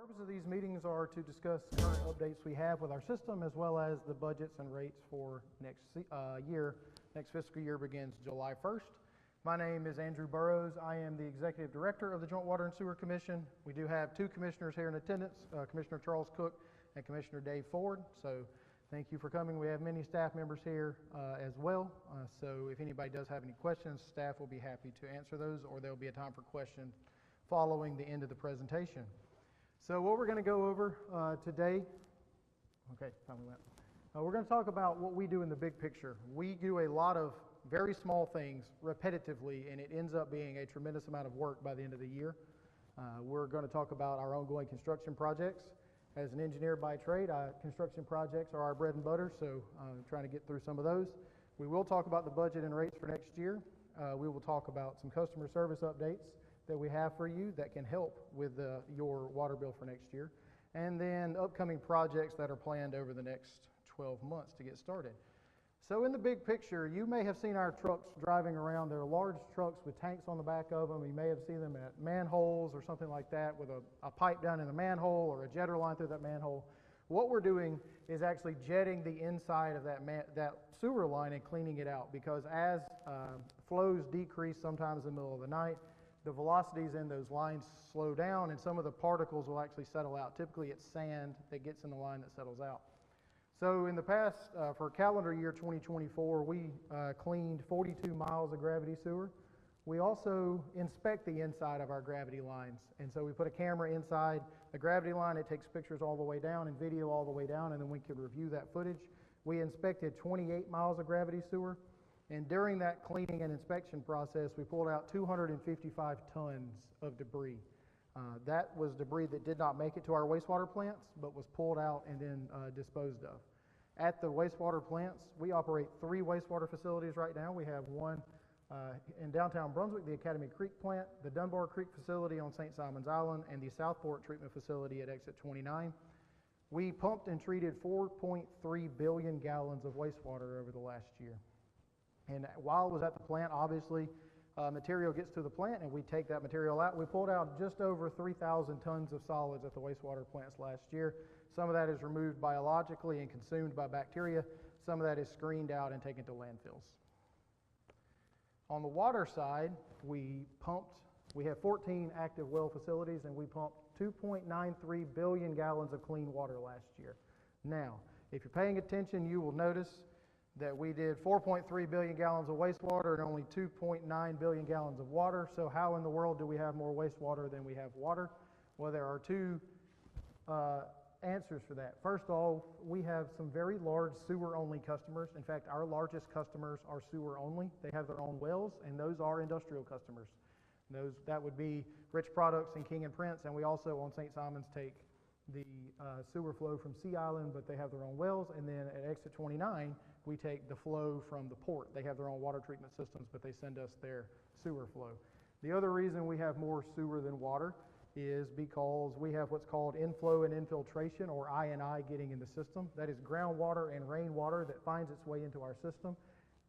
The purpose of these meetings are to discuss current updates we have with our system, as well as the budgets and rates for next year. Next fiscal year begins July 1st. My name is Andrew Burrows. I am the Executive Director of the Joint Water and Sewer Commission. We do have two commissioners here in attendance, Commissioner Charles Cook and Commissioner Dave Ford. So thank you for coming. We have many staff members here as well. So if anybody does have any questions, staff will be happy to answer those, or there'll be a time for questions following the end of the presentation. So what we're going to go over today, okay, finally went. We're going to talk about what we do in the big picture. We do a lot of very small things repetitively, and it ends up being a tremendous amount of work by the end of the year. We're going to talk about our ongoing construction projects. As an engineer by trade, construction projects are our bread and butter, so I'm trying to get through some of those. We will talk about the budget and rates for next year. We will talk about some customer service updates that we have for you that can help with your water bill for next year. And then upcoming projects that are planned over the next 12 months to get started. So in the big picture, you may have seen our trucks driving around. They're large trucks with tanks on the back of them. You may have seen them at manholes or something like that with a pipe down in the manhole or a jetter line through that manhole. What we're doing is actually jetting the inside of that sewer line and cleaning it out, because as flows decrease sometimes in the middle of the night, the velocities in those lines slow down and some of the particles will actually settle out. Typically it's sand that gets in the line that settles out. So in the past, for calendar year 2024, we cleaned 42 miles of gravity sewer. We also inspect the inside of our gravity lines. And so we put a camera inside the gravity line. It takes pictures all the way down and video all the way down, and then we can review that footage. We inspected 28 miles of gravity sewer. And during that cleaning and inspection process, we pulled out 255 tons of debris. That was debris that did not make it to our wastewater plants, but was pulled out and then disposed of. At the wastewater plants, we operate 3 wastewater facilities right now. We have one in downtown Brunswick, the Academy Creek plant, the Dunbar Creek facility on St. Simon's Island, and the Southport treatment facility at exit 29. We pumped and treated 4.3 billion gallons of wastewater over the last year. And while it was at the plant, obviously, material gets to the plant and we take that material out. We pulled out just over 3,000 tons of solids at the wastewater plants last year. Some of that is removed biologically and consumed by bacteria. Some of that is screened out and taken to landfills. On the water side, we have 14 active well facilities, and we pumped 2.93 billion gallons of clean water last year. Now, if you're paying attention, you will notice that we did 4.3 billion gallons of wastewater and only 2.9 billion gallons of water. So how in the world do we have more wastewater than we have water? Well, there are two answers for that. First of all, we have some very large sewer-only customers. In fact, our largest customers are sewer-only. They have their own wells, and those are industrial customers. That would be Rich Products and King and Prince, and we also on St. Simon's take the sewer flow from Sea Island, but they have their own wells. And then at exit 29, we take the flow from the port. They have their own water treatment systems, but they send us their sewer flow. The other reason we have more sewer than water is because we have what's called inflow and infiltration, or I&I, getting in the system. That is groundwater and rainwater that finds its way into our system.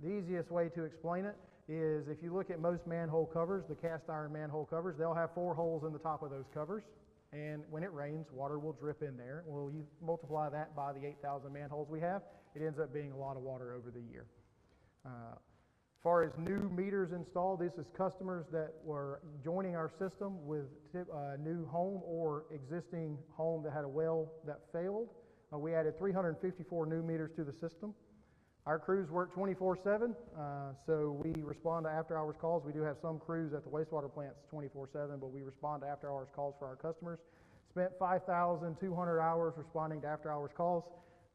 The easiest way to explain it is if you look at most manhole covers, the cast iron manhole covers, they'll have 4 holes in the top of those covers. And when it rains, water will drip in there. Well, you multiply that by the 8,000 manholes we have, it ends up being a lot of water over the year. As far as new meters installed, this is customers that were joining our system with a new home or existing home that had a well that failed. We added 354 new meters to the system. Our crews work 24/7, so we respond to after-hours calls. We do have some crews at the wastewater plants 24/7, but we respond to after-hours calls for our customers. Spent 5,200 hours responding to after-hours calls.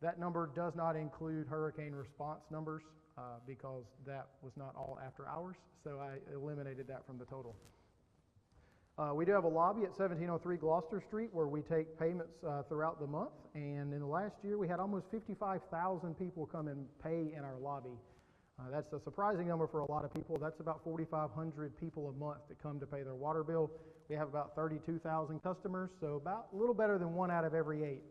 That number does not include hurricane response numbers because that was not all after hours, so I eliminated that from the total. We do have a lobby at 1703 Gloucester Street where we take payments throughout the month, and in the last year we had almost 55,000 people come and pay in our lobby. That's a surprising number for a lot of people. That's about 4,500 people a month that come to pay their water bill. We have about 32,000 customers, so about a little better than 1 out of every 8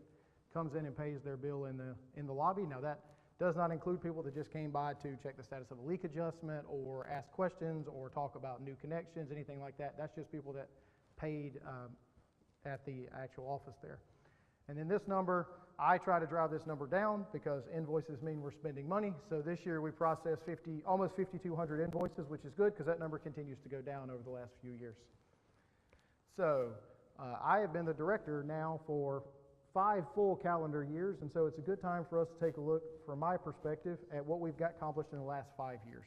comes in and pays their bill in the lobby. Now that does not include people that just came by to check the status of a leak adjustment or ask questions or talk about new connections, anything like that. That's just people that paid at the actual office there. And then this number, I try to drive this number down because invoices mean we're spending money. So this year we processed almost 5,200 invoices, which is good because that number continues to go down over the last few years. So I have been the director now for 5 full calendar years, and so it's a good time for us to take a look, from my perspective, at what we've got accomplished in the last 5 years.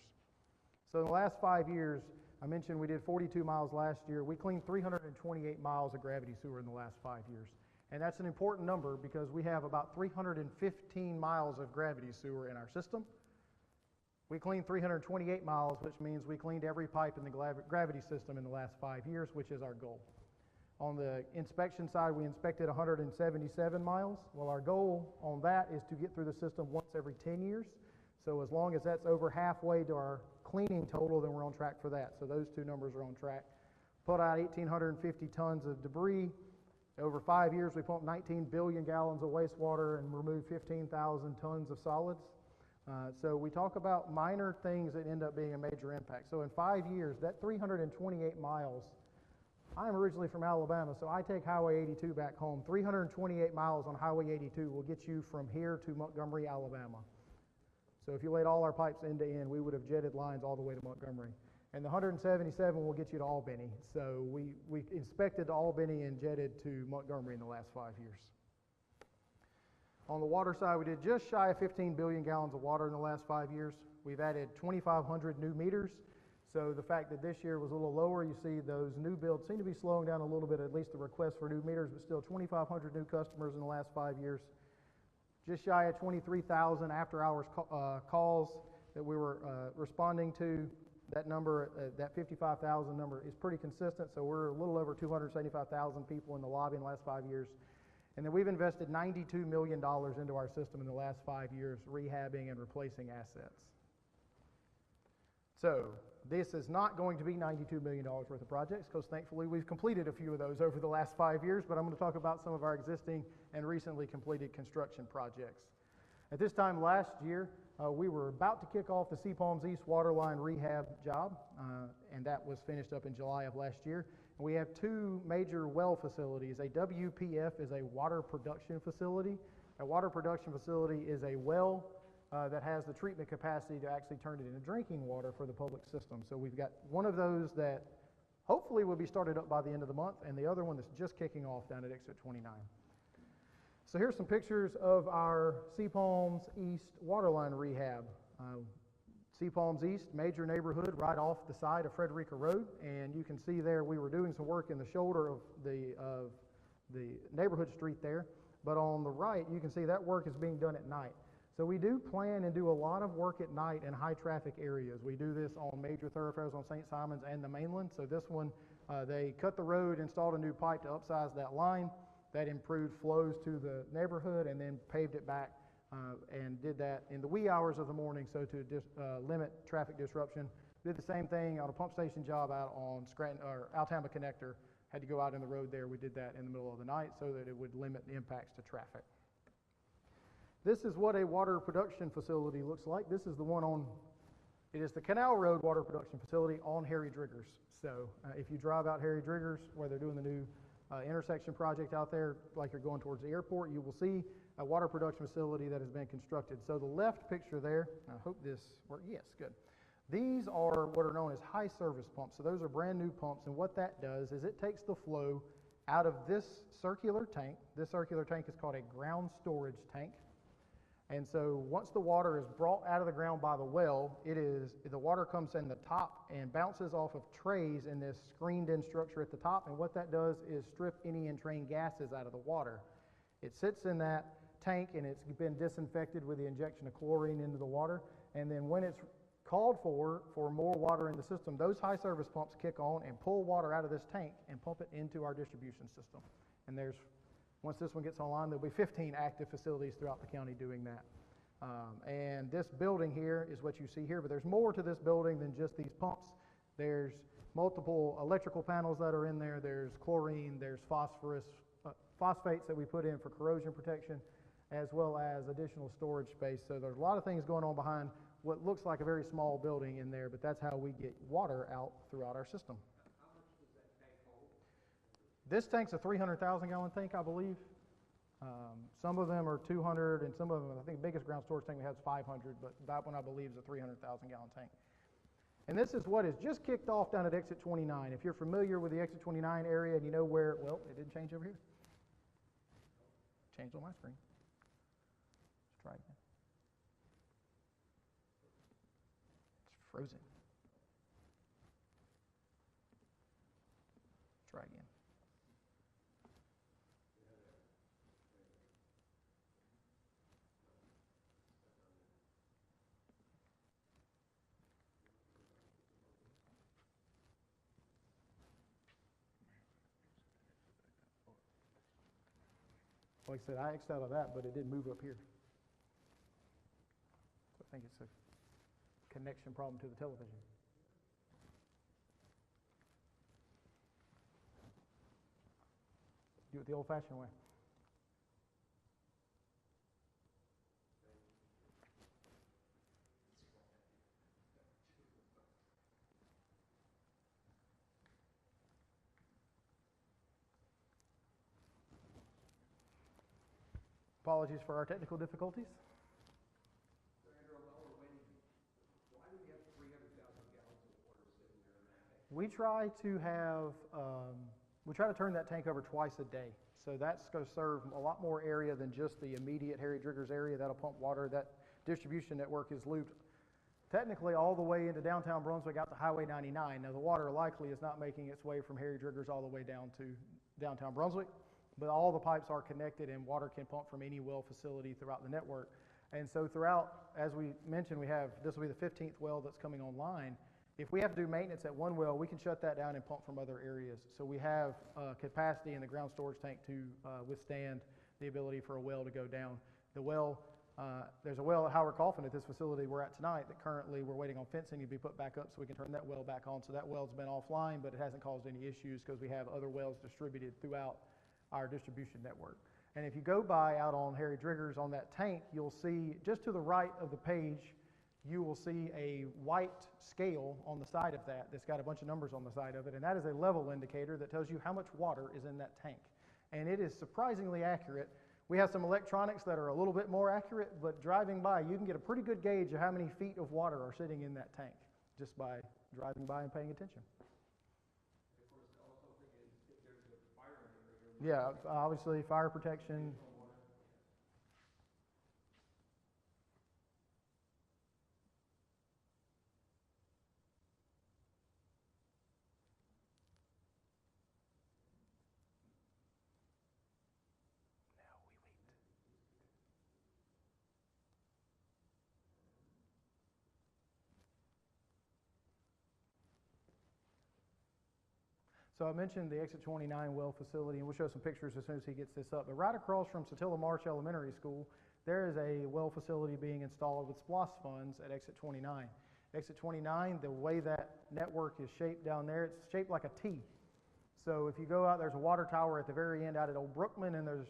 So in the last 5 years, I mentioned we did 42 miles last year. We cleaned 328 miles of gravity sewer in the last 5 years. And that's an important number because we have about 315 miles of gravity sewer in our system. We cleaned 328 miles, which means we cleaned every pipe in the gravity system in the last 5 years, which is our goal. On the inspection side, we inspected 177 miles. Well, our goal on that is to get through the system once every 10 years. So as long as that's over halfway to our cleaning total, then we're on track for that. So those two numbers are on track. Put out 1,850 tons of debris. Over 5 years, we pumped 19 billion gallons of wastewater and removed 15,000 tons of solids. So we talk about minor things that end up being a major impact. So in 5 years, that 328 miles, I'm originally from Alabama, so I take Highway 82 back home. 328 miles on Highway 82 will get you from here to Montgomery, Alabama. So if you laid all our pipes end to end, we would have jetted lines all the way to Montgomery. And the 177 will get you to Albany. So we inspected Albany and jetted to Montgomery in the last 5 years. On the water side, we did just shy of 15 billion gallons of water in the last 5 years. We've added 2,500 new meters. So the fact that this year was a little lower, you see those new builds seem to be slowing down a little bit, at least the request for new meters, but still 2,500 new customers in the last 5 years. Just shy of 23,000 after-hours calls that we were responding to. That number, that 55,000 number, is pretty consistent, so we're a little over 275,000 people in the lobby in the last 5 years. And then we've invested $92 million into our system in the last 5 years, rehabbing and replacing assets. So this is not going to be $92 million worth of projects, because thankfully we've completed a few of those over the last 5 years, but I'm going to talk about some of our existing and recently completed construction projects. At this time last year, we were about to kick off the Sea Palms East waterline rehab job, and that was finished up in July of last year. And we have 2 major well facilities. A WPF is a water production facility. A water production facility is a well that has the treatment capacity to actually turn it into drinking water for the public system. So we've got one of those that hopefully will be started up by the end of the month, and the other one that's just kicking off down at Exit 29. So here's some pictures of our Sea Palms East waterline rehab. Sea Palms East, major neighborhood right off the side of Frederica Road, and you can see there we were doing some work in the shoulder of the neighborhood street there, but on the right you can see that work is being done at night. So we do plan and do a lot of work at night in high traffic areas. We do this on major thoroughfares on St. Simons and the mainland. So this one, they cut the road, installed a new pipe to upsize that line. That improved flows to the neighborhood, and then paved it back and did that in the wee hours of the morning, so to limit traffic disruption. Did the same thing on a pump station job out on Altama Connector. Had to go out in the road there. We did that in the middle of the night so that it would limit the impacts to traffic. This is what a water production facility looks like. This is the one on, it is the Canal Road Water Production Facility on Harry Driggers. So if you drive out Harry Driggers, where they're doing the new intersection project out there, like you're going towards the airport, you will see a water production facility that has been constructed. So the left picture there, I hope this works, yes, good. These are what are known as high service pumps. So those are brand new pumps, and what that does is it takes the flow out of this circular tank. This circular tank is called a ground storage tank. And so once the water is brought out of the ground by the well, the water comes in the top and bounces off of trays in this screened-in structure at the top, and what that does is strip any entrained gases out of the water. It sits in that tank, and it's been disinfected with the injection of chlorine into the water, and then when it's called for more water in the system, those high service pumps kick on and pull water out of this tank and pump it into our distribution system. And once this one gets online, there'll be 15 active facilities throughout the county doing that. And this building here is what you see here, but there's more to this building than just these pumps. There's multiple electrical panels that are in there. There's chlorine, there's phosphates that we put in for corrosion protection, as well as additional storage space. So there's a lot of things going on behind what looks like a very small building in there, but that's how we get water out throughout our system. This tank's a 300,000 gallon tank, I believe. Some of them are 200, and some of them, I think the biggest ground storage tank we have is 500, but that one I believe is a 300,000 gallon tank. And this is what is just kicked off down at exit 29. If you're familiar with the exit 29 area and you know where, well, it did change over here. Changed on my screen. Let's try again. It's frozen. Try again. Like I said, I X'd out of that, but it did move up here. So I think it's a connection problem to the television. Do it the old-fashioned way. Apologies for our technical difficulties. We try to have, we try to turn that tank over twice a day. So that's going to serve a lot more area than just the immediate Harry Driggers area. That'll pump water. That distribution network is looped technically all the way into downtown Brunswick out to Highway 99. Now the water likely is not making its way from Harry Driggers all the way down to downtown Brunswick, but all the pipes are connected and water can pump from any well facility throughout the network. And so throughout, as we mentioned, this will be the 15th well that's coming online. If we have to do maintenance at one well, we can shut that down and pump from other areas. So we have capacity in the ground storage tank to withstand the ability for a well to go down. The well, there's a well at Howard Coffin at this facility we're at tonight that currently we're waiting on fencing to be put back up so we can turn that well back on. So that well's been offline, but it hasn't caused any issues because we have other wells distributed throughout our distribution network. And if you go by out on Harry Driggers on that tank, you'll see just to the right of the page, you will see a white scale on the side of that that's got a bunch of numbers on the side of it, and that is a level indicator that tells you how much water is in that tank. And it is surprisingly accurate. We have some electronics that are a little bit more accurate, but driving by, you can get a pretty good gauge of how many feet of water are sitting in that tank just by driving by and paying attention. Yeah, obviously fire protection. So I mentioned the Exit 29 well facility, and we'll show some pictures as soon as he gets this up. But right across from Satilla Marsh Elementary School, there is a well facility being installed with SPLOST funds at Exit 29. Exit 29, the way that network is shaped down there, it's shaped like a T. So if you go out, there's a water tower at the very end out at Old Brookman, and there's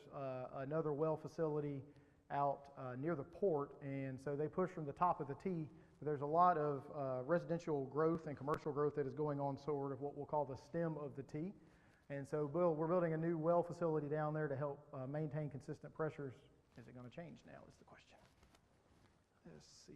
another well facility out near the port. And so they push from the top of the T. There's a lot of residential growth and commercial growth that is going on sort of what we'll call the stem of the T. And so we're building a new well facility down there to help maintain consistent pressures. Is it going to change now is the question. Let's see.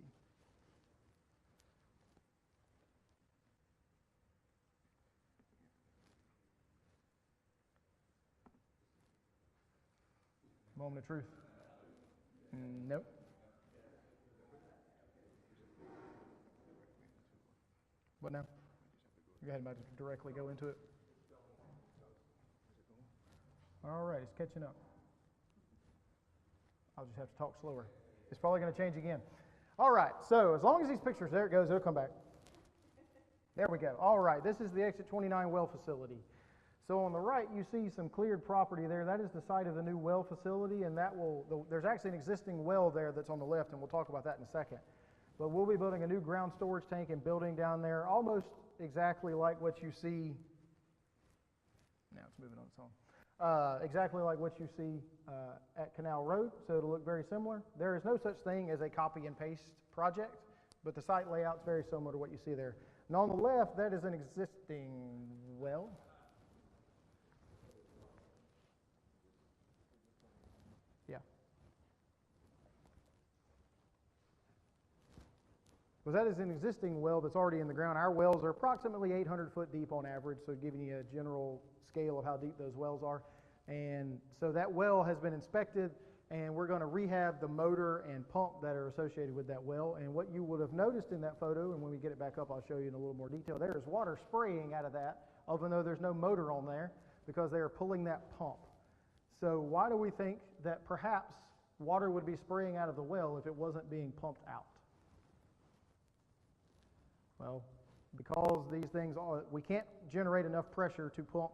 Moment of truth. Nope. What now? Go ahead and directly go into it. All right, it's catching up. I'll just have to talk slower. It's probably going to change again. All right, so as long as these pictures, there it goes, it'll come back. There we go. All right, this is the Exit 29 well facility. So on the right, you see some cleared property there. That is the site of the new well facility, and there's actually an existing well there that's on the left, and we'll talk about that in a second. But we'll be building a new ground storage tank and building down there almost exactly like what you see. Now it's moving on its own. Exactly like what you see at Canal Road, so it'll look very similar. There is no such thing as a copy and paste project, but the site layout's very similar to what you see there. And on the left, that is an existing well. Yeah. Because that is an existing well that's already in the ground. Our wells are approximately 800 foot deep on average, so giving you a general scale of how deep those wells are. And so that well has been inspected, and we're going to rehab the motor and pump that are associated with that well. And what you would have noticed in that photo, and when we get it back up, I'll show you in a little more detail, there is water spraying out of that, even though there's no motor on there, because they are pulling that pump. So why do we think that perhaps water would be spraying out of the well if it wasn't being pumped out? Well, because these things are, we can't generate enough pressure to pump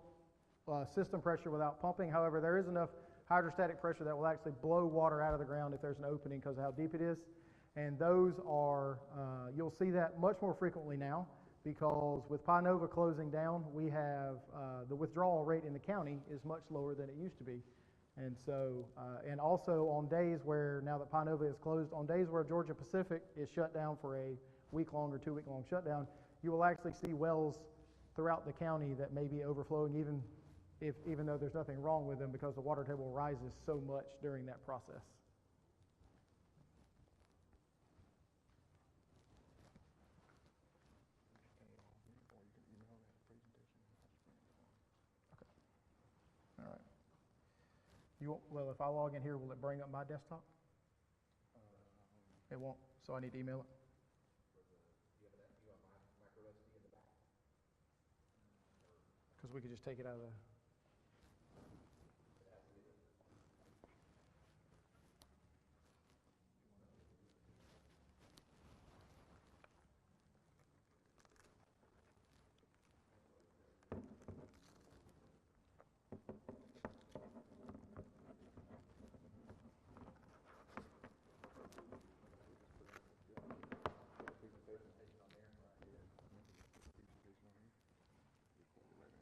system pressure without pumping. However, there is enough hydrostatic pressure that will actually blow water out of the ground if there's an opening because of how deep it is. And those are, you'll see that much more frequently now because with Pinova closing down, we have the withdrawal rate in the county is much lower than it used to be. And so, and also on days where, now that Pinova is closed, on days where Georgia Pacific is shut down for a week-long or 2-week-long shutdown, you will actually see wells throughout the county that may be overflowing even though there's nothing wrong with them because the water table rises so much during that process. Okay. All right. Well, if I log in here, will it bring up my desktop? It won't, so I need to email it. Because we could just take it out of the...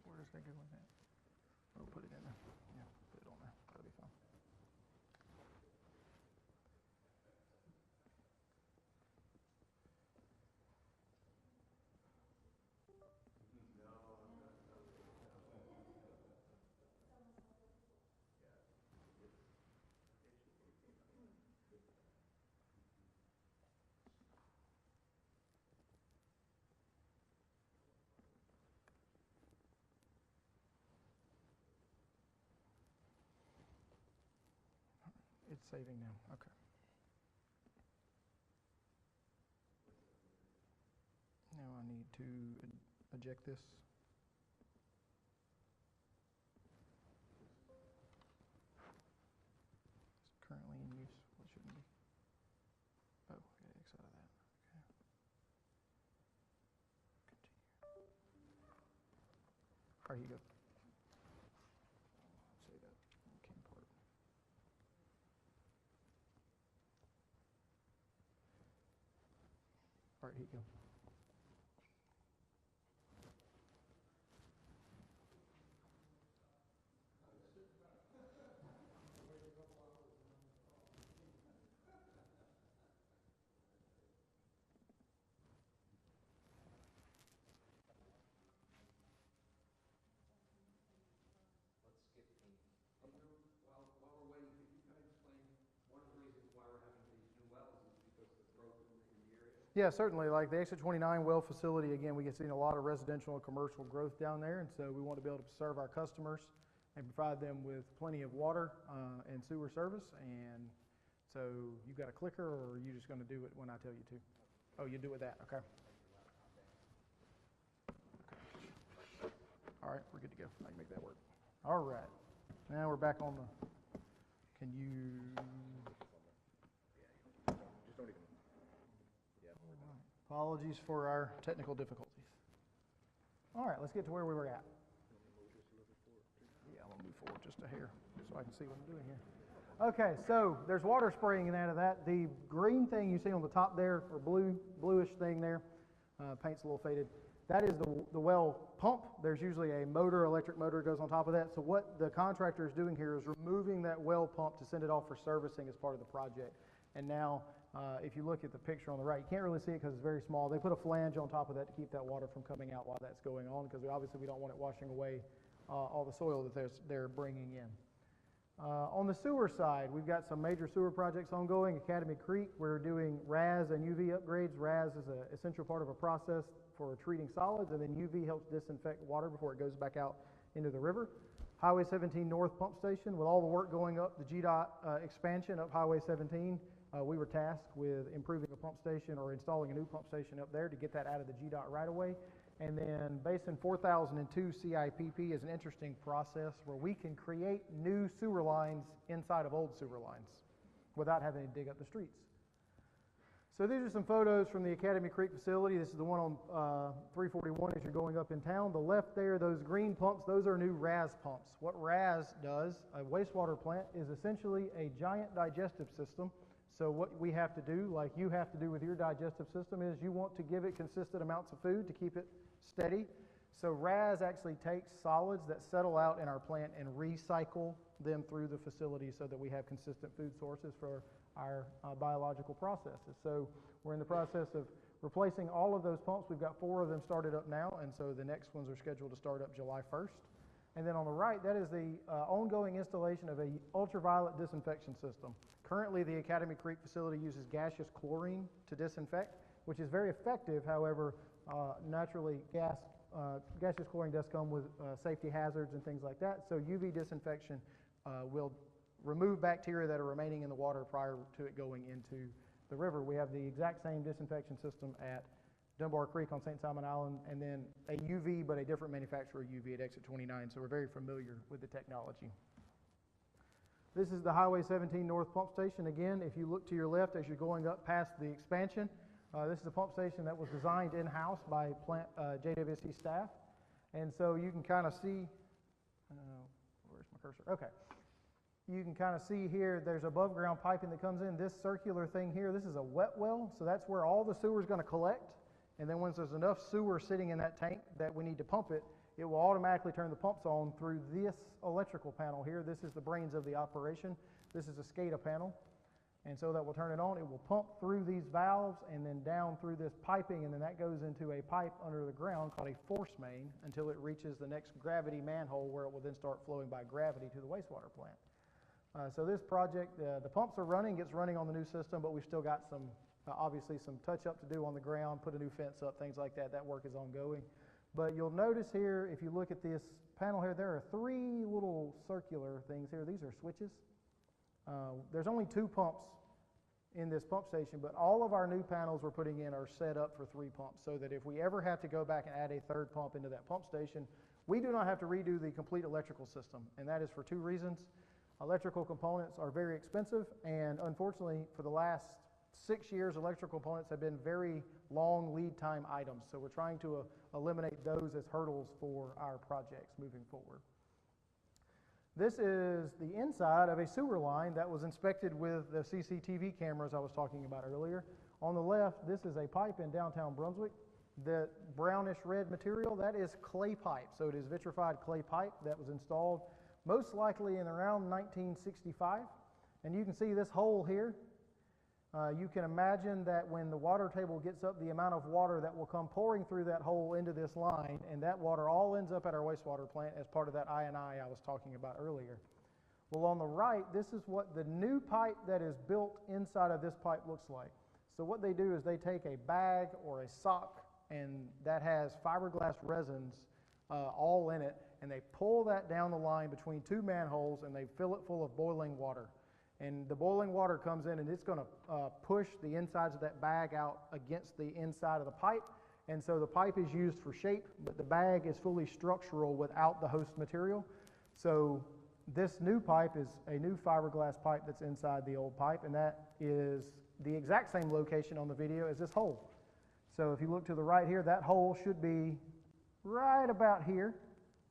Where's that good one at? We'll put it in there. Yeah, put it on there. That'll be fine. It's saving now. Okay. Now I need to eject this. It's currently in use. Well, it shouldn't be. Oh, yeah, X out of that. Okay. Continue. All right, here you go. Say that. King part. All right, here you go. Yeah, certainly. Like the Exit 29 well facility, again, we get seen a lot of residential and commercial growth down there, and so we want to be able to serve our customers and provide them with plenty of water and sewer service. And so you got a clicker, or are you just going to do it when I tell you to? Oh, you do it with that. Okay. Okay. All right, we're good to go. I can make that work. All right. Now we're back on the. Can you? Apologies for our technical difficulties. All right, let's get to where we were at. Yeah, I'm going to move forward just a hair so I can see what I'm doing here. Okay, so there's water spraying out of that. The green thing you see on the top there, or bluish thing there, paint's a little faded, that is the well pump. There's usually a motor, electric motor goes on top of that. So what the contractor is doing here is removing that well pump to send it off for servicing as part of the project. And now, if you look at the picture on the right, you can't really see it because it's very small. They put a flange on top of that to keep that water from coming out while that's going on, because obviously we don't want it washing away all the soil that they're bringing in. On the sewer side, we've got some major sewer projects ongoing. Academy Creek, we're doing RAS and UV upgrades. RAS is an essential part of a process for treating solids, and then UV helps disinfect water before it goes back out into the river. Highway 17 North Pump Station, with all the work going up, the GDOT expansion up Highway 17, we were tasked with improving a pump station or installing a new pump station up there to get that out of the GDOT right away. And then Basin 4002 CIPP is an interesting process where we can create new sewer lines inside of old sewer lines without having to dig up the streets. So these are some photos from the Academy Creek facility. This is the one on 341 as you're going up in town. The left there, those green pumps, those are new RAS pumps. What RAS does, a wastewater plant, is essentially a giant digestive system. So what we have to do, like you have to do with your digestive system, is you want to give it consistent amounts of food to keep it steady. So RAS actually takes solids that settle out in our plant and recycle them through the facility so that we have consistent food sources for our biological processes. So we're in the process of replacing all of those pumps. We've got 4 of them started up now, and so the next ones are scheduled to start up July 1st. And then on the right, that is the ongoing installation of a ultraviolet disinfection system. Currently, the Academy Creek facility uses gaseous chlorine to disinfect, which is very effective. However, naturally, gaseous chlorine does come with safety hazards and things like that. So UV disinfection will remove bacteria that are remaining in the water prior to it going into the river. We have the exact same disinfection system at Dunbar Creek on St. Simon Island, and then a UV, but a different manufacturer UV at Exit 29, so we're very familiar with the technology. This is the Highway 17 North Pump Station. Again, if you look to your left as you're going up past the expansion, this is a pump station that was designed in-house by plant JWSC staff, and so you can kind of see, where's my cursor? Okay. You can kind of see here, there's above ground piping that comes in. This circular thing here, this is a wet well, so that's where all the sewer is going to collect. And then once there's enough sewer sitting in that tank that we need to pump it, it will automatically turn the pumps on through this electrical panel here. This is the brains of the operation. This is a SCADA panel. And so that will turn it on. It will pump through these valves and then down through this piping, and then that goes into a pipe under the ground called a force main until it reaches the next gravity manhole, where it will then start flowing by gravity to the wastewater plant. So this project, the pumps are running, gets running on the new system, but we've still got some, obviously some touch up to do on the ground, put a new fence up, things like that. That work is ongoing. But you'll notice here, if you look at this panel here, there are 3 little circular things here. These are switches. There's only 2 pumps in this pump station, but all of our new panels we're putting in are set up for 3 pumps, so that if we ever have to go back and add a 3rd pump into that pump station, we do not have to redo the complete electrical system. And that is for 2 reasons. Electrical components are very expensive, and unfortunately, for the last 6 years, electrical components have been very long lead time items. So we're trying to eliminate those as hurdles for our projects moving forward. This is the inside of a sewer line that was inspected with the CCTV cameras I was talking about earlier. On the left, this is a pipe in downtown Brunswick. The brownish red material, that is clay pipe. So it is vitrified clay pipe that was installed most likely in around 1965. And you can see this hole here. You can imagine that when the water table gets up, the amount of water that will come pouring through that hole into this line, and that water all ends up at our wastewater plant as part of that I&I was talking about earlier. Well, on the right, this is what the new pipe that is built inside of this pipe looks like. So what they do is they take a bag or a sock, and that has fiberglass resins all in it, and they pull that down the line between 2 manholes, and they fill it full of boiling water. And the boiling water comes in, and it's going to push the insides of that bag out against the inside of the pipe. And so the pipe is used for shape, but the bag is fully structural without the host material. So this new pipe is a new fiberglass pipe that's inside the old pipe, and that is the exact same location on the video as this hole. So if you look to the right here, that hole should be right about here,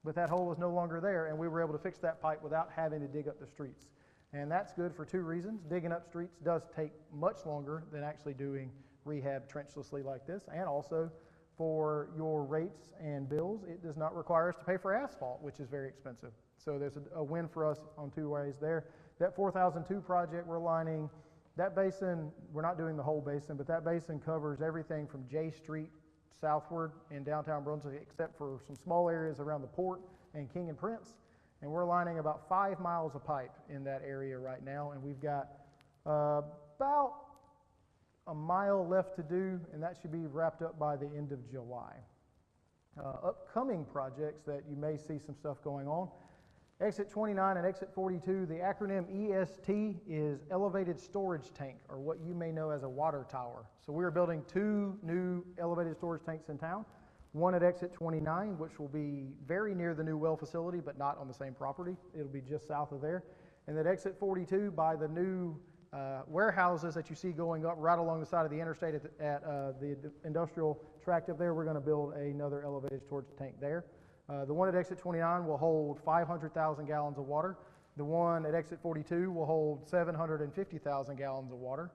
but that hole is no longer there, and we were able to fix that pipe without having to dig up the streets. And that's good for 2 reasons. Digging up streets does take much longer than actually doing rehab trenchlessly like this, and also for your rates and bills, it does not require us to pay for asphalt, which is very expensive. So there's a win for us on 2 ways there. That 4002 project, we're lining that basin. We're not doing the whole basin, but that basin covers everything from J Street southward in downtown Brunswick, except for some small areas around the port and King and Prince. And we're lining about 5 miles of pipe in that area right now, and we've got about a mile left to do, and that should be wrapped up by the end of July. Upcoming projects that you may see some stuff going on. Exit 29 and Exit 42, the acronym EST is Elevated Storage Tank, or what you may know as a water tower. So we are building 2 new elevated storage tanks in town. One at Exit 29, which will be very near the new well facility, but not on the same property. It'll be just south of there. And at Exit 42, by the new warehouses that you see going up right along the side of the interstate at the industrial tract up there, we're going to build another elevated storage tank there. The one at Exit 29 will hold 500,000 gallons of water. The one at Exit 42 will hold 750,000 gallons of water.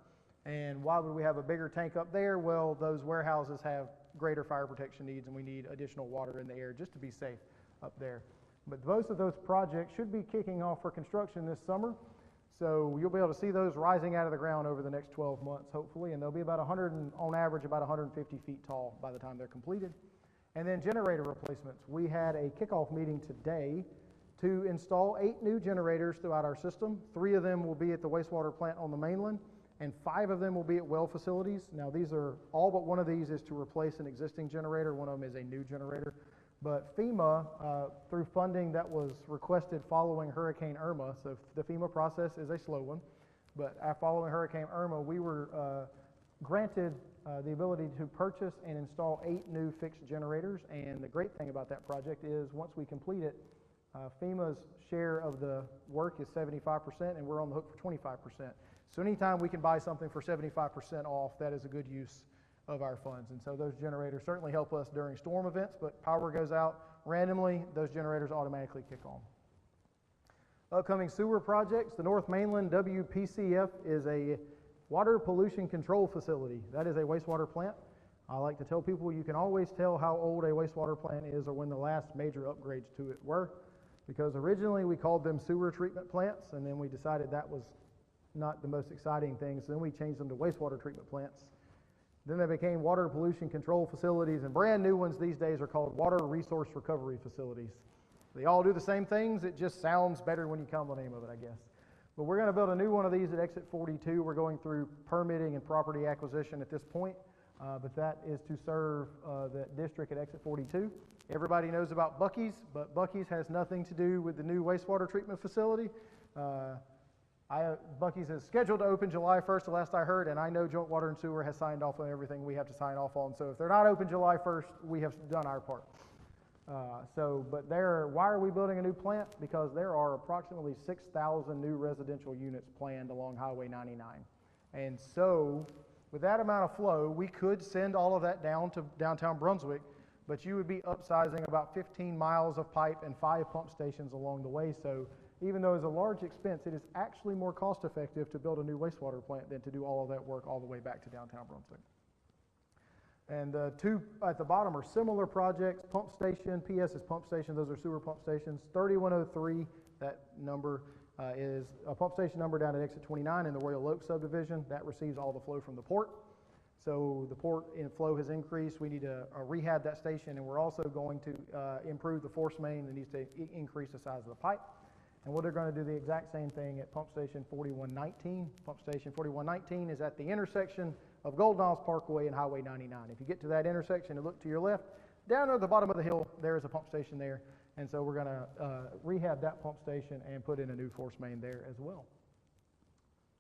And why would we have a bigger tank up there? Well, those warehouses have greater fire protection needs, and we need additional water in the air just to be safe up there. But both of those projects should be kicking off for construction this summer. So you'll be able to see those rising out of the ground over the next 12 months, hopefully, and they'll be about on average, about 150 feet tall by the time they're completed. And then generator replacements. We had a kickoff meeting today to install 8 new generators throughout our system. 3 of them will be at the wastewater plant on the mainland, and 5 of them will be at well facilities. Now these are, all but one of these is to replace an existing generator. One of them is a new generator. But FEMA, through funding that was requested following Hurricane Irma, so the FEMA process is a slow one, but following Hurricane Irma, we were granted the ability to purchase and install 8 new fixed generators. And the great thing about that project is once we complete it, FEMA's share of the work is 75%, and we're on the hook for 25%. So anytime we can buy something for 75% off, that is a good use of our funds. And so those generators certainly help us during storm events, but power goes out randomly, those generators automatically kick on. Upcoming sewer projects, the North Mainland WPCF is a water pollution control facility. That is a wastewater plant. I like to tell people you can always tell how old a wastewater plant is or when the last major upgrades to it were, because originally we called them sewer treatment plants, and then we decided that was not the most exciting thing, so then we changed them to wastewater treatment plants. Then they became water pollution control facilities, and brand new ones these days are called water resource recovery facilities. They all do the same things, it just sounds better when you come to the name of it, I guess. But we're going to build a new one of these at Exit 42. We're going through permitting and property acquisition at this point, but that is to serve the district at Exit 42. Everybody knows about Buc-ee's, but Buc-ee's has nothing to do with the new wastewater treatment facility. Buc-ee's is scheduled to open July 1st, the last I heard, and I know Joint Water and Sewer has signed off on everything we have to sign off on. So if they're not open July 1st, we have done our part. Why are we building a new plant? Because there are approximately 6,000 new residential units planned along Highway 99. And so with that amount of flow, we could send all of that down to downtown Brunswick, but you would be upsizing about 15 miles of pipe and 5 pump stations along the way. So even though it's a large expense, it is actually more cost effective to build a new wastewater plant than to do all of that work all the way back to downtown Brunswick. And the 2 at the bottom are similar projects. Pump station, PS is pump station, those are sewer pump stations. 3103, that number is a pump station number down at Exit 29 in the Royal Oak subdivision. That receives all the flow from the port. So the port flow has increased. We need to rehab that station, and we're also going to improve the force main that needs to increase the size of the pipe. And we're going to do the exact same thing at Pump Station 4119. Pump Station 4119 is at the intersection of Golden Isles Parkway and Highway 99. If you get to that intersection and look to your left, down at the bottom of the hill, there is a pump station there. And so we're going to rehab that pump station and put in a new force main there as well.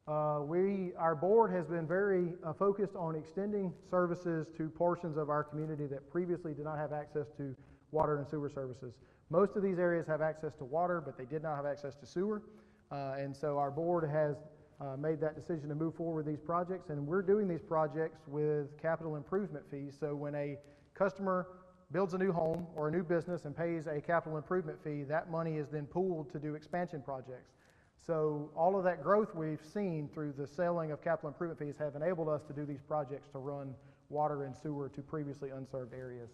Our board has been very focused on extending services to portions of our community that previously did not have access to water and sewer services. Most of these areas have access to water, but they did not have access to sewer. And so our board has made that decision to move forward with these projects, and we're doing these projects with capital improvement fees. So when a customer builds a new home or a new business and pays a capital improvement fee, that money is then pooled to do expansion projects. So all of that growth we've seen through the selling of capital improvement fees have enabled us to do these projects to run water and sewer to previously unserved areas.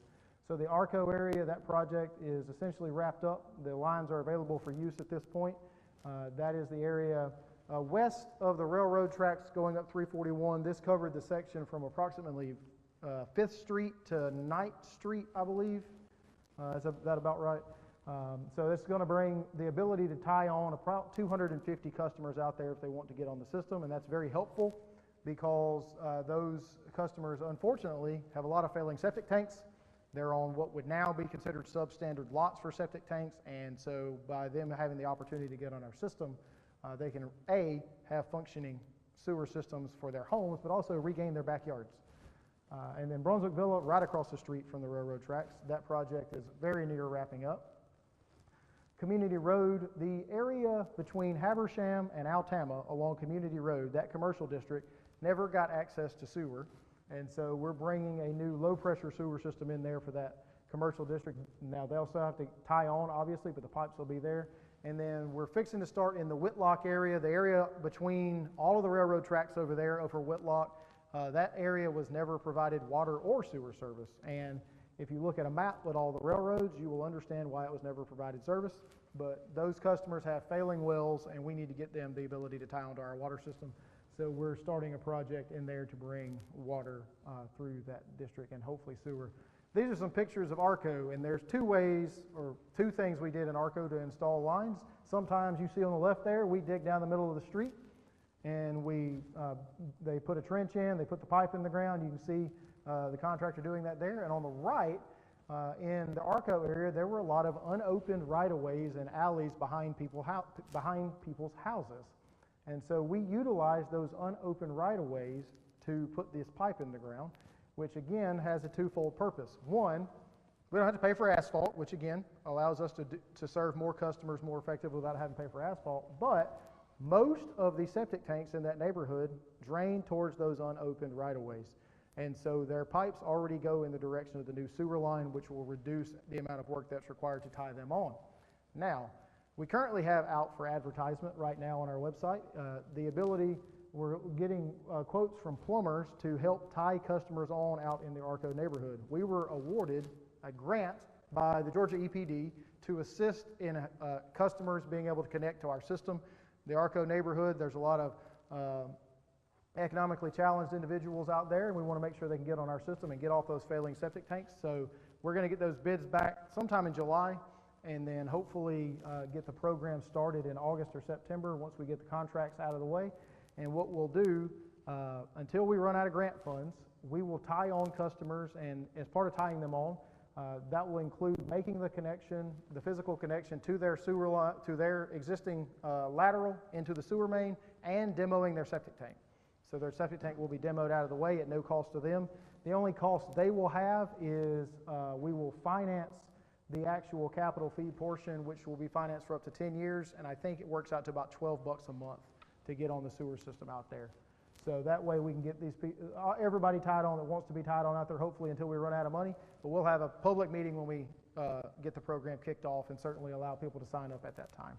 So the ARCO area, that project is essentially wrapped up. The lines are available for use at this point. That is the area west of the railroad tracks going up 341. This covered the section from approximately 5th Street to 9th Street, I believe. Is that about right? So it's going to bring the ability to tie on about 250 customers out there if they want to get on the system, and that's very helpful because those customers, unfortunately, have a lot of failing septic tanks. They're on what would now be considered substandard lots for septic tanks, and so by them having the opportunity to get on our system, they can, A, have functioning sewer systems for their homes, but also regain their backyards. And then Brunswick Villa, right across the street from the railroad tracks. That project is very near wrapping up. Community Road, the area between Habersham and Altama along Community Road, that commercial district, never got access to sewer. And so we're bringing a new low-pressure sewer system in there for that commercial district. Now, they'll still have to tie on, obviously, but the pipes will be there. And then we're fixing to start in the Whitlock area, the area between all of the railroad tracks over there over Whitlock. That area was never provided water or sewer service. And if you look at a map with all the railroads, you will understand why it was never provided service. But those customers have failing wells, and we need to get them the ability to tie onto our water system. So we're starting a project in there to bring water through that district and hopefully sewer. These are some pictures of ARCO, and there's two ways or two things we did in ARCO to install lines. Sometimes you see on the left there, we dig down the middle of the street, and they put a trench in, they put the pipe in the ground. You can see the contractor doing that there. And on the right, in the ARCO area, there were a lot of unopened right-of-ways and alleys behind people's houses. And so we utilized those unopened right-of-ways to put this pipe in the ground, which again has a twofold purpose. One, we don't have to pay for asphalt, which again allows us to serve more customers more effectively without having to pay for asphalt. But most of the septic tanks in that neighborhood drain towards those unopened right-of-ways. And so their pipes already go in the direction of the new sewer line, which will reduce the amount of work that's required to tie them on. Now, we currently have out for advertisement right now on our website the ability, we're getting quotes from plumbers to help tie customers on out in the ARCO neighborhood. We were awarded a grant by the Georgia EPD to assist in customers being able to connect to our system. The ARCO neighborhood, there's a lot of economically challenged individuals out there, and we want to make sure they can get on our system and get off those failing septic tanks. So we're going to get those bids back sometime in July, and then hopefully get the program started in August or September once we get the contracts out of the way. And what we'll do, until we run out of grant funds, we will tie on customers, and as part of tying them on, that will include making the connection, the physical connection to their sewer line, to their existing lateral into the sewer main, and demoing their septic tank. So their septic tank will be demoed out of the way at no cost to them. The only cost they will have is we will finance the actual capital fee portion, which will be financed for up to 10 years, and I think it works out to about $12 a month to get on the sewer system out there. So that way we can get these everybody tied on that wants to be tied on out there, hopefully until we run out of money. But we'll have a public meeting when we get the program kicked off, and certainly allow people to sign up at that time.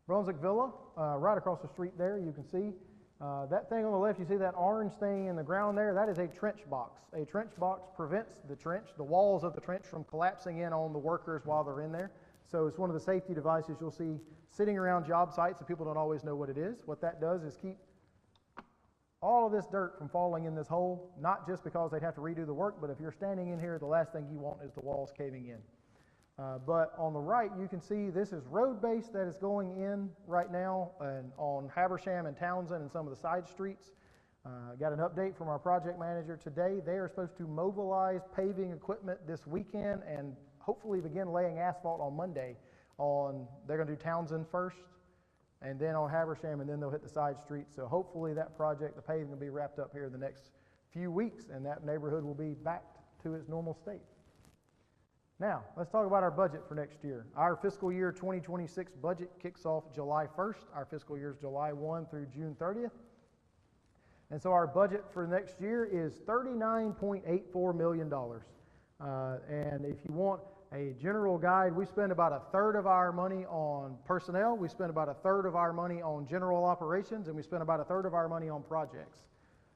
Brunswick Villa, right across the street there, you can see that thing on the left, you see that orange thing in the ground there? That is a trench box. A trench box prevents the walls of the trench from collapsing in on the workers while they're in there. So it's one of the safety devices you'll see sitting around job sites that people don't always know what it is. What that does is keep all of this dirt from falling in this hole, not just because they'd have to redo the work, but if you're standing in here, the last thing you want is the walls caving in. But on the right, you can see this is road base that is going in right now and on Habersham and Townsend and some of the side streets. Got an update from our project manager today. They are supposed to mobilize paving equipment this weekend and hopefully begin laying asphalt on Monday. They're going to do Townsend first, and then on Habersham, and then they'll hit the side streets. So hopefully that project, the paving, will be wrapped up here in the next few weeks, and that neighborhood will be back to its normal state. Now, let's talk about our budget for next year. Our fiscal year 2026 budget kicks off July 1st. Our fiscal year is July 1 through June 30th. And so our budget for next year is $39.84 million. And if you want a general guide, we spend about a third of our money on personnel, we spend about a third of our money on general operations, and we spend about a third of our money on projects.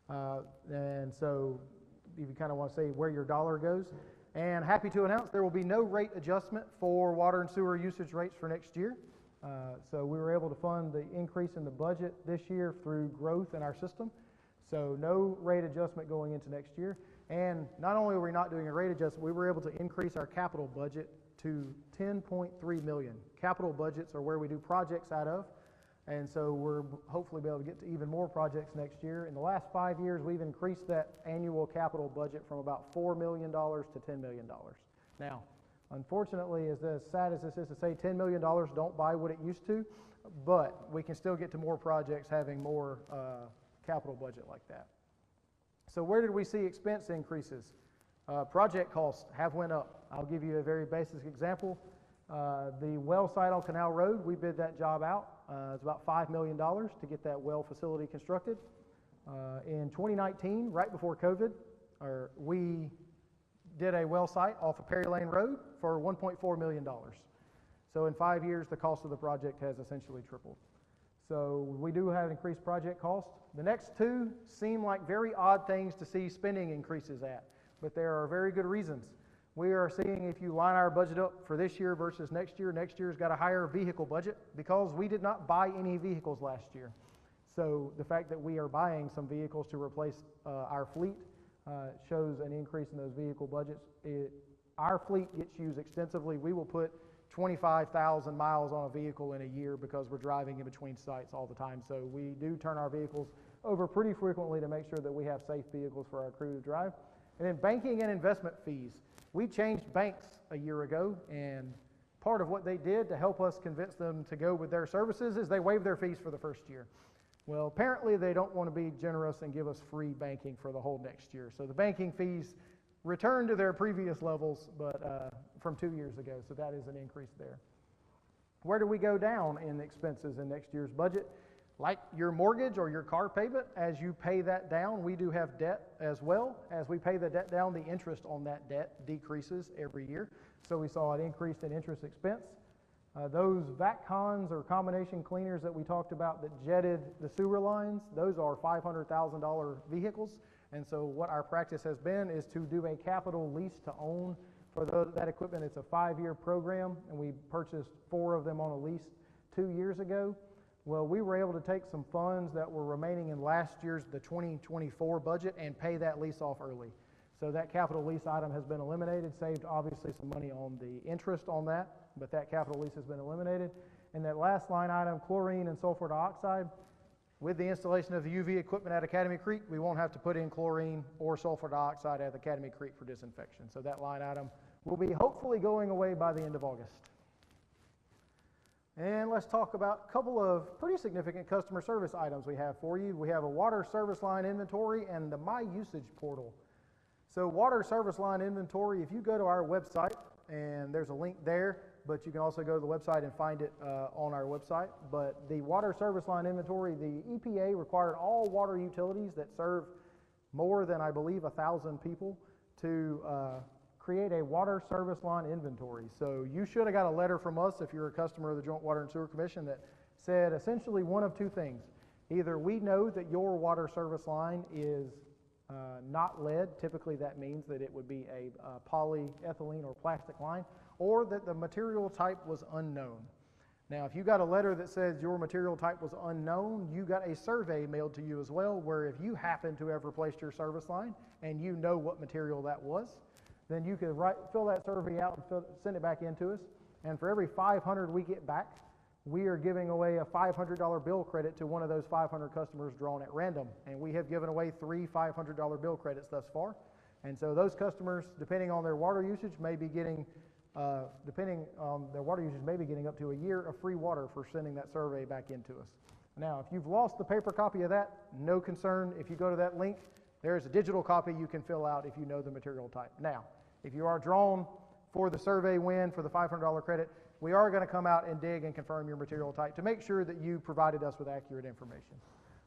And so if you kind of want to say where your dollar goes. And happy to announce there will be no rate adjustment for water and sewer usage rates for next year. So we were able to fund the increase in the budget this year through growth in our system. So no rate adjustment going into next year. And not only are we not doing a rate adjustment, we were able to increase our capital budget to $10.3 million. Capital budgets are where we do projects out of, and so we're hopefully be able to get to even more projects next year. In the last 5 years, we've increased that annual capital budget from about $4 million to $10 million. Now, unfortunately, as sad as this is to say, $10 million don't buy what it used to, but we can still get to more projects having more capital budget like that. So where did we see expense increases? Project costs have went up. I'll give you a very basic example. The well site on Canal Road, we bid that job out. It's about $5 million to get that well facility constructed. In 2019, right before COVID, we did a well site off of Perry Lane Road for $1.4 million. So in 5 years, the cost of the project has essentially tripled. So we do have increased project costs. The next two seem like very odd things to see spending increases at, but there are very good reasons. We are seeing, if you line our budget up for this year versus next year's got a higher vehicle budget because we did not buy any vehicles last year. So the fact that we are buying some vehicles to replace our fleet shows an increase in those vehicle budgets. Our fleet gets used extensively. We will put 25,000 miles on a vehicle in a year because we're driving in between sites all the time. So we do turn our vehicles over pretty frequently to make sure that we have safe vehicles for our crew to drive. And then banking and investment fees. We changed banks a year ago, and part of what they did to help us convince them to go with their services is they waived their fees for the first year. Well, apparently they don't want to be generous and give us free banking for the whole next year. So the banking fees return to their previous levels, but from 2 years ago, so that is an increase there. Where do we go down in expenses in next year's budget? Like your mortgage or your car payment, as you pay that down, we do have debt as well. As we pay the debt down, the interest on that debt decreases every year. So we saw an increase in interest expense. Those VACCONs or combination cleaners that we talked about that jetted the sewer lines, those are $500,000 vehicles. And so what our practice has been is to do a capital lease to own for that equipment. It's a 5-year program, and we purchased 4 of them on a lease 2 years ago. Well, we were able to take some funds that were remaining in last year's, the 2024 budget, and pay that lease off early. So that capital lease item has been eliminated, saved obviously some money on the interest on that, but that capital lease has been eliminated. And that last line item, chlorine and sulfur dioxide, with the installation of the UV equipment at Academy Creek, we won't have to put in chlorine or sulfur dioxide at Academy Creek for disinfection. So that line item will be hopefully going away by the end of August. And let's talk about a couple of pretty significant customer service items we have for you. We have a water service line inventory and the My Usage portal. So water service line inventory, if you go to our website, and there's a link there, but you can also go to the website and find it on our website. But the water service line inventory, the EPA required all water utilities that serve more than, I believe, 1,000 people to create a water service line inventory. So you should have got a letter from us if you're a customer of the Joint Water and Sewer Commission that said essentially one of two things. Either we know that your water service line is not lead, typically that means that it would be a polyethylene or plastic line, or that the material type was unknown. Now, if you got a letter that says your material type was unknown, you got a survey mailed to you as well, where if you happen to have replaced your service line and you know what material that was, then you can fill that survey out and send it back in to us. And for every 500 we get back, we are giving away a $500 bill credit to one of those 500 customers drawn at random. And we have given away 3 $500 bill credits thus far. And so those customers, depending on their water usage, may be getting up to a year of free water for sending that survey back into us. Now, if you've lost the paper copy of that, no concern. If you go to that link, there's a digital copy you can fill out if you know the material type. Now, if you are drawn for the survey win for the $500 credit, we are going to come out and dig and confirm your material type to make sure that you provided us with accurate information.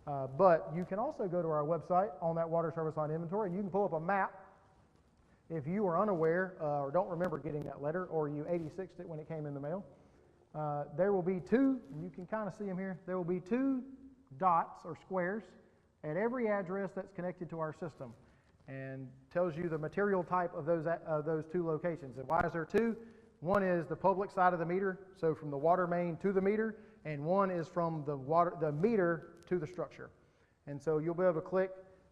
But you can also go to our website on that water service line inventory, and you can pull up a map. If you are unaware or don't remember getting that letter, or you 86'd it when it came in the mail, there will be 2, and you can kind of see them here, there will be 2 dots or squares at every address that's connected to our system, and tells you the material type of those 2 locations. And why is there 2? One is the public side of the meter, so from the water main to the meter, and one is from the meter to the structure. And so you'll be able to click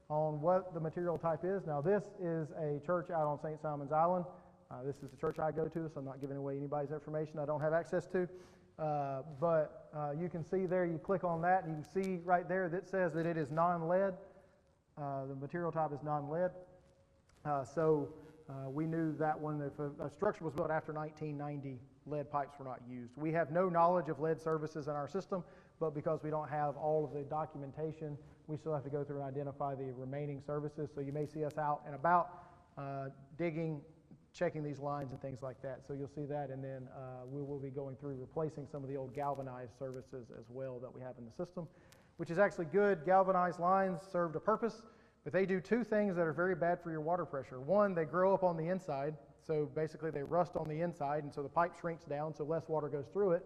on what the material type is. Now this is a church out on St. Simon's Island. This is the church I go to, so I'm not giving away anybody's information I don't have access to. But you can see there, you click on that, and you can see right there that says that it is non-lead. The material type is non-lead. So we knew that one, if a structure was built after 1990, lead pipes were not used. We have no knowledge of lead services in our system, but because we don't have all of the documentation, we still have to go through and identify the remaining services. So you may see us out and about digging, checking these lines and things like that. So you'll see that, and then we will be going through replacing some of the old galvanized services as well that we have in the system, which is actually good. Galvanized lines served a purpose, but they do two things that are very bad for your water pressure. One, they grow up on the inside, so basically they rust on the inside, and so the pipe shrinks down so less water goes through it.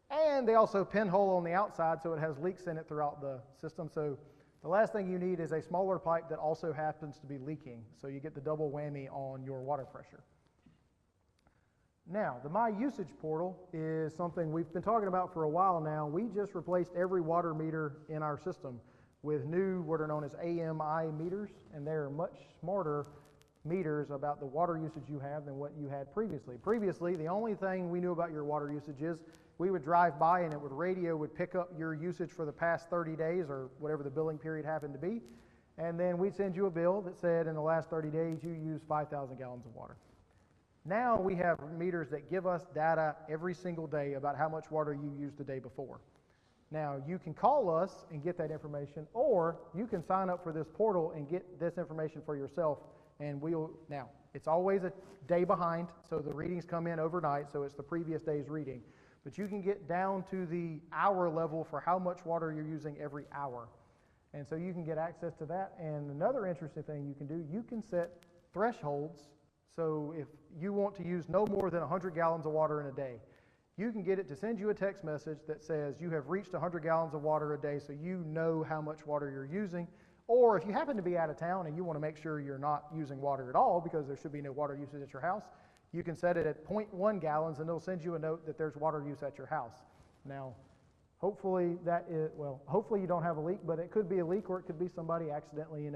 And they also pinhole on the outside, so it has leaks in it throughout the system. So the last thing you need is a smaller pipe that also happens to be leaking, so you get the double whammy on your water pressure. Now, the My Usage portal is something we've been talking about for a while now. We just replaced every water meter in our system with new, what are known as AMI meters, and they're much smarter meters about the water usage you have than what you had previously. Previously, the only thing we knew about your water usage is we would drive by and radio would pick up your usage for the past 30 days or whatever the billing period happened to be, and then we'd send you a bill that said in the last 30 days you used 5,000 gallons of water. Now we have meters that give us data every single day about how much water you used the day before. Now, you can call us and get that information, or you can sign up for this portal and get this information for yourself, and now, it's always a day behind, so the readings come in overnight, so it's the previous day's reading. But you can get down to the hour level for how much water you're using every hour. And so you can get access to that. And another interesting thing you can do, you can set thresholds. So if you want to use no more than 100 gallons of water in a day, you can get it to send you a text message that says you have reached 100 gallons of water a day, so you know how much water you're using. Or if you happen to be out of town and you want to make sure you're not using water at all because there should be no water usage at your house, you can set it at 0.1 gallons and it'll send you a note that there's water use at your house. Now, hopefully hopefully you don't have a leak, but it could be a leak, or it could be somebody accidentally,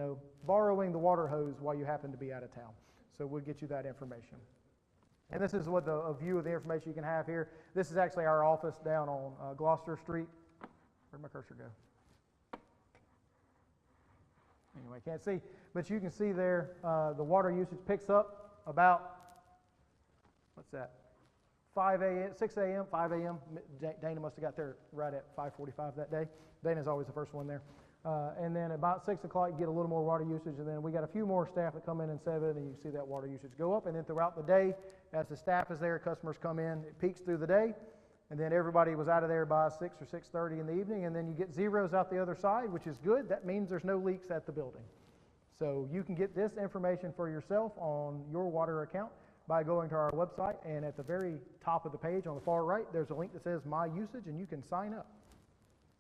borrowing the water hose while you happen to be out of town. So we'll get you that information. And this is what a view of the information you can have here. This is actually our office down on Gloucester Street. Where'd my cursor go? Anyway, can't see. But you can see there the water usage picks up about, 5 a.m., 6 a.m., 5 a.m. Dana must have got there right at 5:45 that day. Dana's always the first one there. And then about 6 o'clock, you get a little more water usage, and then we got a few more staff that come in at 7, and you see that water usage go up. And then throughout the day, as the staff is there, customers come in, it peaks through the day, and then everybody was out of there by 6 or 6:30 in the evening, and then you get zeros out the other side, which is good. That means there's no leaks at the building. So you can get this information for yourself on your water account by going to our website, and at the very top of the page on the far right, there's a link that says My Usage, and you can sign up.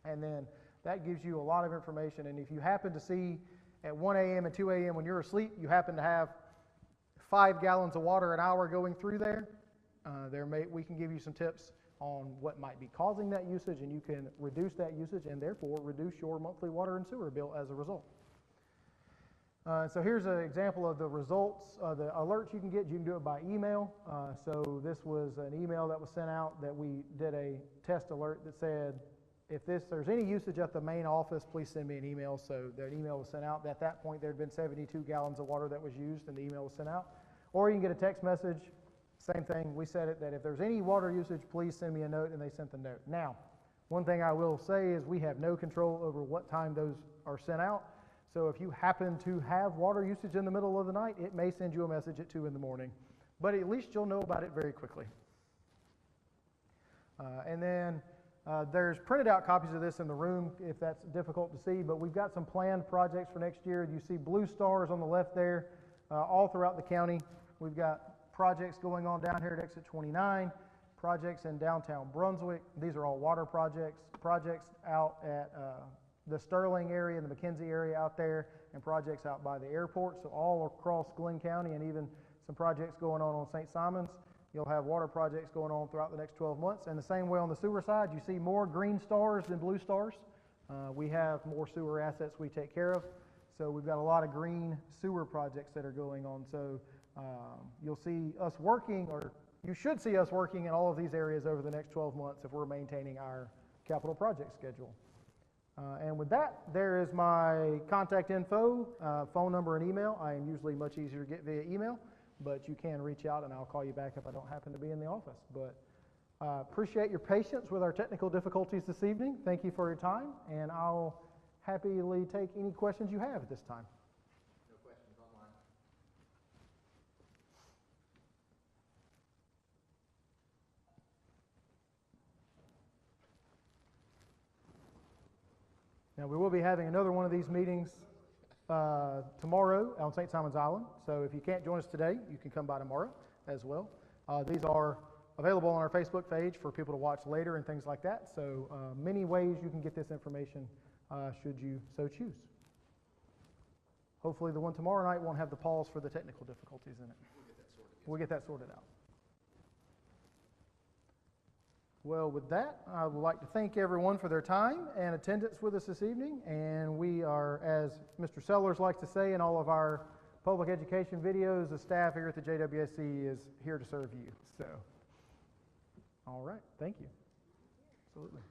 And then that gives you a lot of information, and if you happen to see at 1 a.m. and 2 a.m. when you're asleep, you happen to have 5 gallons of water an hour going through there, we can give you some tips on what might be causing that usage, and you can reduce that usage and therefore reduce your monthly water and sewer bill as a result. So here's an example of the results, the alerts you can get. You can do it by email. So this was an email that was sent out that we did a test alert that said, if there's any usage at the main office, please send me an email. So that email was sent out. At that point, there had been 72 gallons of water that was used, and the email was sent out. Or you can get a text message. Same thing. We said it that if there's any water usage, please send me a note, and they sent the note. Now, one thing I will say is we have no control over what time those are sent out. So if you happen to have water usage in the middle of the night, it may send you a message at 2 in the morning. But at least you'll know about it very quickly. And then there's printed out copies of this in the room if that's difficult to see, but we've got some planned projects for next year. You see blue stars on the left there all throughout the county. We've got projects going on down here at exit 29, projects in downtown Brunswick. These are all water projects, projects out at the Sterling area and the McKenzie area out there, and projects out by the airport. So all across Glynn County, and even some projects going on St. Simon's. You'll have water projects going on throughout the next 12 months. And the same way on the sewer side, you see more green stars than blue stars. We have more sewer assets we take care of. So we've got a lot of green sewer projects that are going on. So You'll see us working, or you should see us working in all of these areas over the next 12 months if we're maintaining our capital project schedule. And with that, there is my contact info, phone number and email. I am usually much easier to get via email, but you can reach out and I'll call you back if I don't happen to be in the office. But appreciate your patience with our technical difficulties this evening. Thank you for your time, and I'll happily take any questions you have at this time. No questions online. Now, we will be having another one of these meetings tomorrow on St. Simon's Island. So if you can't join us today, you can come by tomorrow as well. These are available on our Facebook page for people to watch later and things like that. So many ways you can get this information should you so choose. Hopefully the one tomorrow night won't have the pause for the technical difficulties in it. We'll get that sorted out. Well, with that, I would like to thank everyone for their time and attendance with us this evening. And we are, as Mr. Sellers likes to say in all of our public education videos, the staff here at the JWSC is here to serve you. So, all right, thank you. Absolutely.